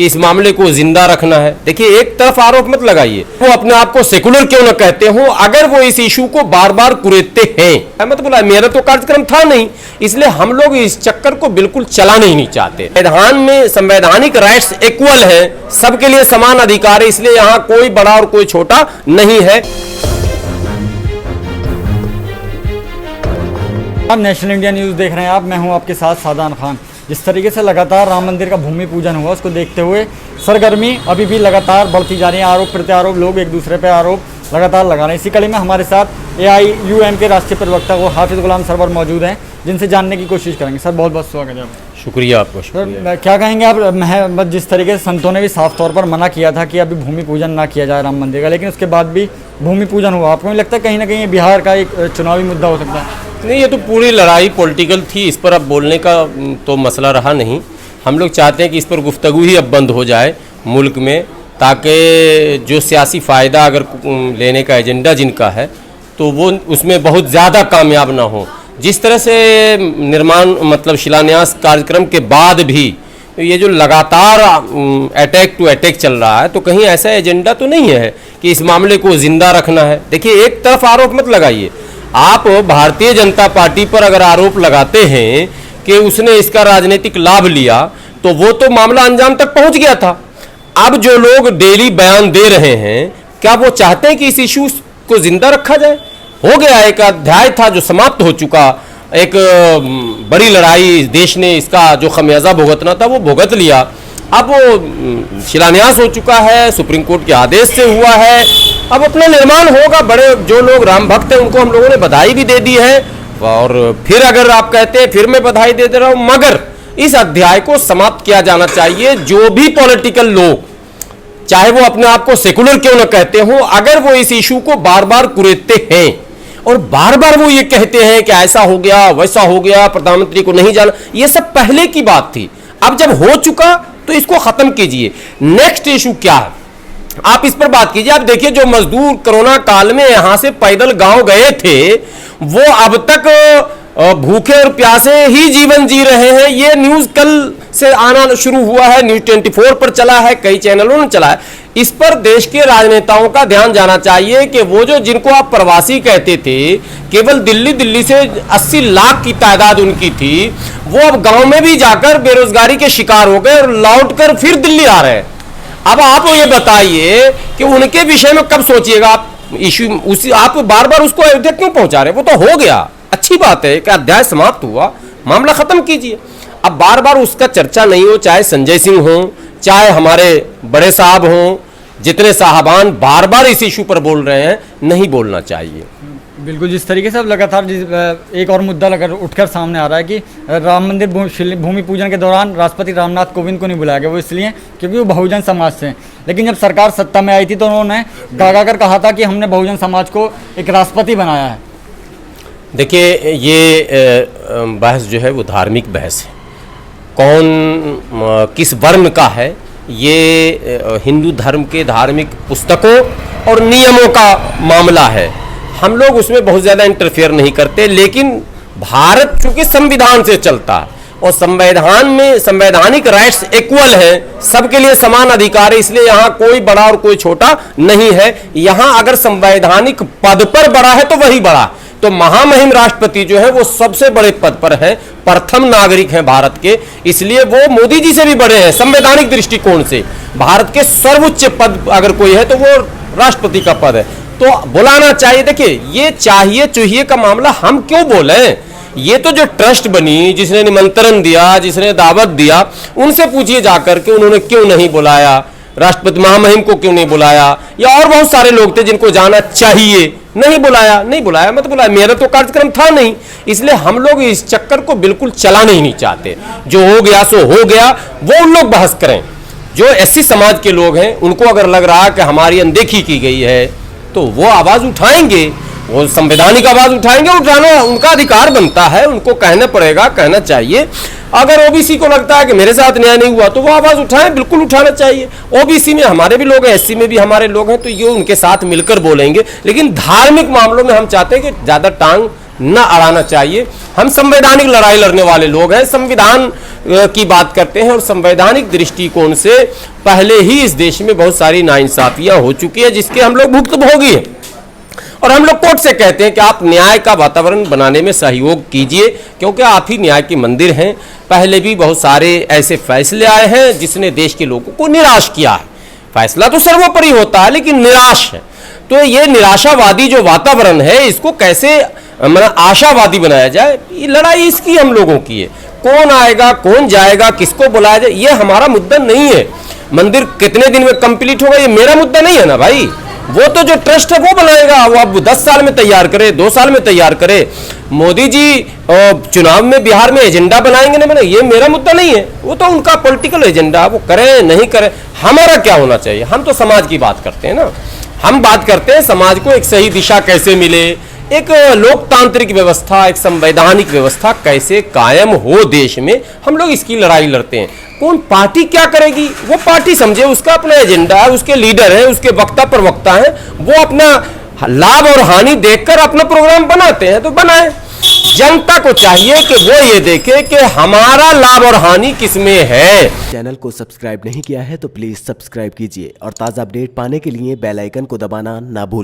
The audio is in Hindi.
इस मामले को जिंदा रखना है। देखिए, एक तरफ आरोप मत लगाइए, वो अपने आप को सेकुलर क्यों न कहते हो, अगर वो इस इशू को बार बार कुरेदते हैं, मत बोला मेरा तो कार्यक्रम था नहीं, इसलिए हम लोग इस चक्कर को बिल्कुल चलाना ही नहीं चाहते। संविधान में संवैधानिक राइट्स इक्वल है, सबके लिए समान अधिकार है, इसलिए यहाँ कोई बड़ा और कोई छोटा नहीं है। आप नेशनल इंडिया न्यूज़ देख रहे हैं मैं हूं आपके साथ सादान खान। जिस तरीके से लगातार राम मंदिर का भूमि पूजन हुआ, उसको देखते हुए सरगर्मी अभी भी लगातार बढ़ती जा रही है। आरोप प्रत्यारोप, लोग एक दूसरे पे आरोप लगातार लगा रहे हैं। इसी कड़ी में हमारे साथ AIUM के राष्ट्रीय प्रवक्ता वो हाफिज़ गुलाम सरवर मौजूद हैं, जिनसे जानने की कोशिश करेंगे। सर, बहुत बहुत स्वागत है आपका। शुक्रिया आपको। शुक्रिया। क्या कहेंगे आप, जिस तरीके से संतों ने भी साफ तौर पर मना किया था कि अभी भूमि पूजन ना किया जाए राम मंदिर का, लेकिन उसके बाद भी भूमि पूजन हुआ, आपको नहीं लगता कहीं ना कहीं बिहार का एक चुनावी मुद्दा हो सकता है? नहीं, ये तो पूरी लड़ाई पॉलिटिकल थी, इस पर अब बोलने का तो मसला रहा नहीं। हम लोग चाहते हैं कि इस पर गुफ्तगू ही अब बंद हो जाए मुल्क में, ताकि जो सियासी फ़ायदा अगर लेने का एजेंडा जिनका है तो वो उसमें बहुत ज़्यादा कामयाब ना हो। जिस तरह से निर्माण मतलब शिलान्यास कार्यक्रम के बाद भी ये जो लगातार अटैक टू अटैक चल रहा है, तो कहीं ऐसा एजेंडा तो नहीं है कि इस मामले को ज़िंदा रखना है। देखिए, एक तरफ आरोप मत लगाइए। आप भारतीय जनता पार्टी पर अगर आरोप लगाते हैं कि उसने इसका राजनीतिक लाभ लिया, तो वो तो मामला अंजाम तक पहुंच गया था। अब जो लोग डेली बयान दे रहे हैं, क्या वो चाहते हैं कि इस इशू को जिंदा रखा जाए? हो गया, एक अध्याय था जो समाप्त हो चुका, एक बड़ी लड़ाई, देश ने इसका जो खमियाजा भुगतना था वो भुगत लिया। अब वो शिलान्यास हो चुका है, सुप्रीम कोर्ट के आदेश से हुआ है, अब अपना निर्माण होगा। बड़े जो लोग राम भक्त हैं उनको हम लोगों ने बधाई भी दे दी है, और फिर अगर आप कहते हैं फिर मैं बधाई दे रहा हूं, मगर इस अध्याय को समाप्त किया जाना चाहिए। जो भी पॉलिटिकल लोग, चाहे वो अपने आप को सेकुलर क्यों न कहते हो, अगर वो इस इशू को बार बार कुरेदते हैं और बार बार वो ये कहते हैं कि ऐसा हो गया वैसा हो गया, प्रधानमंत्री को नहीं जाना, ये सब पहले की बात थी। अब जब हो चुका तो इसको खत्म कीजिए। नेक्स्ट इशू क्या है, आप इस पर बात कीजिए। आप देखिए, जो मजदूर कोरोना काल में यहां से पैदल गांव गए थे, वो अब तक भूखे और प्यासे ही जीवन जी रहे हैं। ये न्यूज कल से आना शुरू हुआ है, न्यूज 24 पर चला है, कई चैनलों ने चला है। इस पर देश के राजनेताओं का ध्यान जाना चाहिए कि वो जो जिनको आप प्रवासी कहते थे, केवल दिल्ली से 80 लाख की तादाद उनकी थी, वो अब गांव में भी जाकर बेरोजगारी के शिकार हो गए और लौट कर फिर दिल्ली आ रहे हैं। अब आप ये बताइए कि उनके विषय में कब सोचिएगा आप इशू, आप बार बार उसको अयोध्या क्यों पहुंचा रहे? वो तो हो गया, अच्छी बात है कि अध्याय समाप्त हुआ, मामला खत्म कीजिए। अब बार बार उसका चर्चा नहीं हो, चाहे संजय सिंह हो, चाहे हमारे बड़े साहब हों, जितने साहबान बार बार इस इशू पर बोल रहे हैं, नहीं बोलना चाहिए। बिल्कुल, जिस तरीके से अब लगातार एक और मुद्दा उठकर सामने आ रहा है कि राम मंदिर भूमि पूजन के दौरान राष्ट्रपति रामनाथ कोविंद को नहीं बुलाया गया, वो इसलिए क्योंकि वो बहुजन समाज से हैं। लेकिन जब सरकार सत्ता में आई थी तो उन्होंने गागा कर कहा था कि हमने बहुजन समाज को एक राष्ट्रपति बनाया है। देखिए, ये बहस जो है वो धार्मिक बहस है। कौन किस वर्ण का है, ये हिंदू धर्म के धार्मिक पुस्तकों और नियमों का मामला है। हम लोग उसमें बहुत ज़्यादा इंटरफेयर नहीं करते, लेकिन भारत चूंकि संविधान से चलता है और संविधान में संवैधानिक राइट्स इक्वल है, सबके लिए समान अधिकार है, इसलिए यहाँ कोई बड़ा और कोई छोटा नहीं है। यहाँ अगर संवैधानिक पद पर बड़ा है तो वही बड़ा, तो महामहिम राष्ट्रपति जो है वो सबसे बड़े पद पर है, प्रथम नागरिक हैं भारत के, इसलिए वो मोदी जी से भी बड़े हैं संवैधानिक दृष्टिकोण से। भारत के सर्वोच्च पद अगर कोई है तो वो राष्ट्रपति का पद है, तो बुलाना चाहिए। देखिए, ये चाहिए चूहिए का मामला हम क्यों बोले? ये तो जो ट्रस्ट बनी, जिसने निमंत्रण दिया, जिसने दावत दिया, उनसे पूछिए जाकर कि उन्होंने क्यों नहीं बुलाया, राष्ट्रपति महामहिम को क्यों नहीं बुलाया, या और बहुत सारे लोग थे जिनको जाना चाहिए, नहीं बुलाया मत बुलाया, मेरा तो कार्यक्रम था नहीं, इसलिए हम लोग इस चक्कर को बिल्कुल चलाना ही नहीं चाहते। जो हो गया सो हो गया, वो उन लोग बहस करें। जो SC समाज के लोग हैं, उनको अगर लग रहा है कि हमारी अनदेखी की गई है, तो वो आवाज उठाएंगे, वो संवैधानिक आवाज उठाएंगे, उठाना उनका अधिकार बनता है, उनको कहना पड़ेगा, कहना चाहिए। अगर OBC को लगता है कि मेरे साथ न्याय नहीं हुआ तो वो आवाज उठाएं, बिल्कुल उठाना चाहिए। OBC में हमारे भी लोग हैं, SC में भी हमारे लोग हैं, तो ये उनके साथ मिलकर बोलेंगे। लेकिन धार्मिक मामलों में हम चाहते हैं कि ज्यादा टांग न अड़ाना चाहिए। हम संवैधानिक लड़ाई लड़ने वाले लोग हैं, संविधान की बात करते हैं और संवैधानिक दृष्टिकोण से पहले ही इस देश में बहुत सारी नाइंसाफियां हो चुकी है जिसके हम लोग भुक्तभोगी हैं। और हम लोग कोर्ट से कहते हैं कि आप न्याय का वातावरण बनाने में सहयोग कीजिए, क्योंकि आप ही न्याय के मंदिर हैं। पहले भी बहुत सारे ऐसे फैसले आए हैं जिसने देश के लोगों को निराश किया है। फैसला तो सर्वोपरि होता है लेकिन निराश है। तो ये निराशावादी जो वातावरण है इसको कैसे मतलब आशावादी बनाया जाए, ये लड़ाई इसकी हम लोगों की है। कौन आएगा कौन जाएगा किसको बुलाया जाए ये हमारा मुद्दा नहीं है। मंदिर कितने दिन में कंप्लीट होगा ये मेरा मुद्दा नहीं है ना भाई। वो तो जो ट्रस्ट है वो बनाएगा, वो अब 10 साल में तैयार करे, 2 साल में तैयार करे। मोदी जी चुनाव में बिहार में एजेंडा बनाएंगे नहीं बनाएंगे ये मेरा मुद्दा नहीं है, वो तो उनका पॉलिटिकल एजेंडा, वो करें नहीं करें। हमारा क्या होना चाहिए, हम तो समाज की बात करते हैं ना। हम बात करते हैं समाज को एक सही दिशा कैसे मिले, एक लोकतांत्रिक व्यवस्था, एक संवैधानिक व्यवस्था कैसे कायम हो देश में, हम लोग इसकी लड़ाई लड़ते हैं। कौन पार्टी क्या करेगी वो पार्टी समझे, उसका अपना एजेंडा है, उसके लीडर हैं, उसके वक्ता प्रवक्ता हैं, वो अपना लाभ और हानि देखकर अपना प्रोग्राम बनाते हैं तो बनाए। जनता को चाहिए कि वो ये देखे कि हमारा लाभ और हानि किसमें है। चैनल को सब्सक्राइब नहीं किया है तो प्लीज सब्सक्राइब कीजिए और ताज़ा अपडेट पाने के लिए बेल आइकन को दबाना ना भूलें।